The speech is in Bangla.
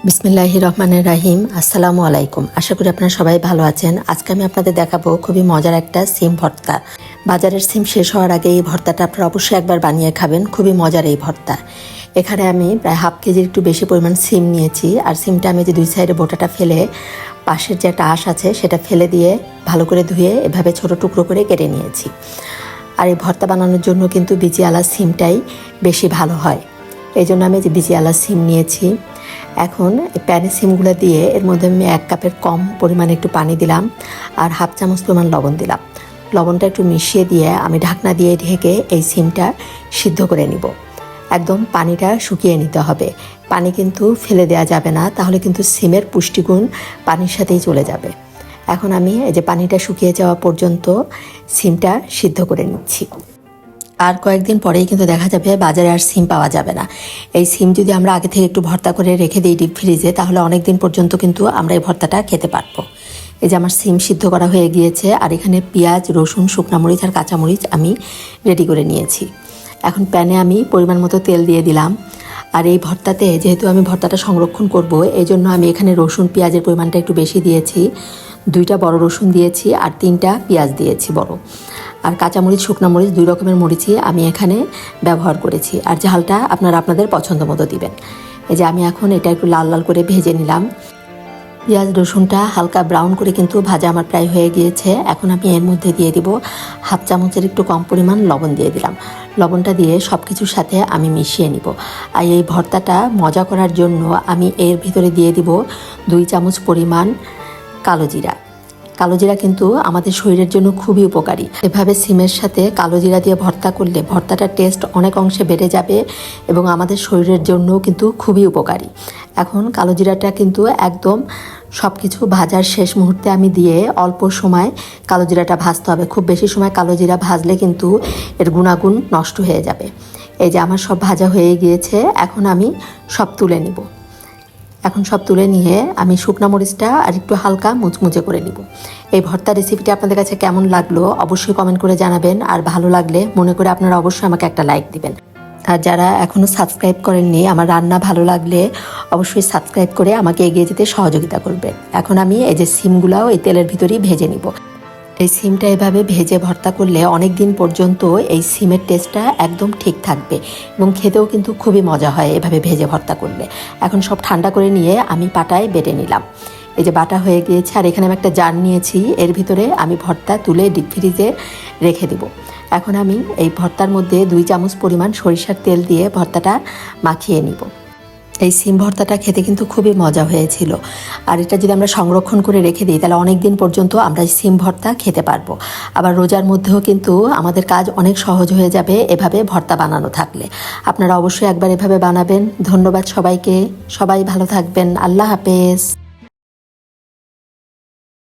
বিসমিল্লাহির রহমানির রাহিম। আসসালামু আলাইকুম। আশা করি আপনারা সবাই ভালো আছেন। আজকে আমি আপনাদের দেখাবো খুবই মজার একটা সিম ভর্তা। বাজারের সিম শেষ হওয়ার আগে এই ভর্তাটা আপনারা অবশ্যই একবার বানিয়ে খাবেন। খুবই মজার এই ভর্তা। এখানে আমি প্রায় হাফ কেজির একটু বেশি পরিমাণ সিম নিয়েছি। আর সিমটা আমি যে দুই সাইডে বোটাটা ফেলে পাশের যে একটা আঁশ আছে সেটা ফেলে দিয়ে ভালো করে ধুয়ে এভাবে ছোট টুকরো করে কেটে নিয়েছি। আর এই ভর্তা বানানোর জন্য কিন্তু বিজিআলা সিমটাই বেশি ভালো হয়। এই জন্য আমি যে বিজিআলা সিম নিয়েছি। এখন প্যানে সিমগুলো দিয়ে এর মধ্যে আমি 1 কাপের কম পরিমাণে একটু পানি দিলাম আর হাফ চামচ পরিমাণ লবণ দিলাম। লবণটা একটু মিশিয়ে দিয়ে আমি ঢাকনা দিয়ে ঢেকে এই সিমটা সিদ্ধ করে নিব। একদম পানিটা শুকিয়ে নিতে হবে। পানি কিন্তু ফেলে দেওয়া যাবে না, তাহলে কিন্তু সিমের পুষ্টিগুণ পানির সাথেই চলে যাবে। এখন আমি এই যে পানিটা শুকিয়ে যাওয়া পর্যন্ত সিমটা সিদ্ধ করে নিচ্ছি। আর কয়েকদিন পরেই কিন্তু দেখা যাবে বাজারে আর সিম পাওয়া যাবে না। এই সিম যদি আমরা আগে থেকে একটু ভর্তা করে রেখে দিই ডিপ ফ্রিজে, তাহলে অনেক দিন পর্যন্ত কিন্তু আমরা এই ভর্তাটা খেতে পারবো। এই যে আমার সিম সিদ্ধ করা হয়ে গিয়েছে আর এখানে পেঁয়াজ, রসুন, শুকনা মরিচ আর কাঁচামরিচ আমি রেডি করে নিয়েছি। এখন প্যানে আমি পরিমাণ মতো তেল দিয়ে দিলাম। আর এই ভর্তাতে যেহেতু আমি ভর্তাটা সংরক্ষণ করব, এই জন্য আমি এখানে রসুন পেঁয়াজের পরিমাণটা একটু বেশি দিয়েছি। 2টা বড় রসুন দিয়েছি আর 3টা পেঁয়াজ দিয়েছি বড়। আর কাঁচামরিচ, শুকনা মরিচ 2 রকমের মরিচই আমি এখানে ব্যবহার করেছি। আর ঝালটা আপনারা আপনাদের পছন্দ মতো দিবেন। এই যে আমি এখন এটা একটু লাল লাল করে ভেজে নিলাম। পেঁয়াজ রসুনটা হালকা ব্রাউন করে কিন্তু ভাজা আমার প্রায় হয়ে গিয়েছে। এখন আমি এর মধ্যে দিয়ে দিব হাফ চামচের একটু কম পরিমাণ লবণ দিয়ে দিলাম। লবণটা দিয়ে সব কিছুর সাথে আমি মিশিয়ে নিব। আর এই ভর্তাটা মজা করার জন্য আমি এর ভিতরে দিয়ে দিব 2 চামচ পরিমাণ কালো জিরা। কালো জিরা কিন্তু আমাদের শরীরের জন্য খুবই উপকারী। এভাবে সিমের সাথে কালো জিরা দিয়ে ভর্তা করলে ভর্তাটার টেস্ট অনেক অংশে বেড়ে যাবে এবং আমাদের শরীরের জন্যও কিন্তু খুবই উপকারী। এখন কালো জিরাটা কিন্তু একদম সব কিছু ভাজার শেষ মুহূর্তে আমি দিয়ে অল্প সময় কালো জিরাটা ভাজতে হবে। খুব বেশি সময় কালো জিরা ভাজলে কিন্তু এর গুণাগুণ নষ্ট হয়ে যাবে। এই যে আমার সব ভাজা হয়ে গিয়েছে, এখন আমি সব তুলে নিব। এখন সব তুলে নিয়ে আমি শুকনা মরিচটা আর একটু হালকা মুচমুচে করে নিব। এই ভর্তা রেসিপিটা আপনাদের কাছে কেমন লাগলো অবশ্যই কমেন্ট করে জানাবেন। আর ভালো লাগলে মনে করে আপনারা অবশ্যই আমাকে একটা লাইক দিবেন। আর যারা এখনও সাবস্ক্রাইব করেননি, আমার রান্না ভালো লাগলে অবশ্যই সাবস্ক্রাইব করে আমাকে এগিয়ে যেতে সহযোগিতা করবেন। এখন আমি এই যে সিমগুলাও এই তেলের ভিতরেই ভেজে নিব। এই সিমটা এভাবে ভেজে ভর্তা করলে অনেক দিন পর্যন্ত এই সিমের টেস্টটা একদম ঠিক থাকবে এবং খেতেও কিন্তু খুবই মজা হয় এভাবে ভেজে ভর্তা করলে। এখন সব ঠান্ডা করে নিয়ে আমি পাটায় বেটে নিলাম। এই যে বাটা হয়ে গিয়েছে আর এখানে আমি একটা জার নিয়েছি, এর ভিতরে আমি ভর্তা তুলে ডিপ ফ্রিজে রেখে দিব। এখন আমি এই ভর্তার মধ্যে 2 চামচ পরিমাণ সরিষার তেল দিয়ে ভর্তাটা মাখিয়ে নিব। এই সিম ভর্তাটা খেতে কিন্তু খুবই মজা হয়েছিল। আর এটা যদি আমরা সংরক্ষণ করে রেখে দিই তাহলে অনেক দিন পর্যন্ত আমরা এই সিম ভর্তা খেতে পারবো। আবার রোজার মধ্যেও কিন্তু আমাদের কাজ অনেক সহজ হয়ে যাবে এভাবে ভর্তা বানানো থাকলে। আপনারা অবশ্যই একবার এভাবে বানাবেন। ধন্যবাদ সবাইকে। সবাই ভালো থাকবেন। আল্লাহ হাফেজ।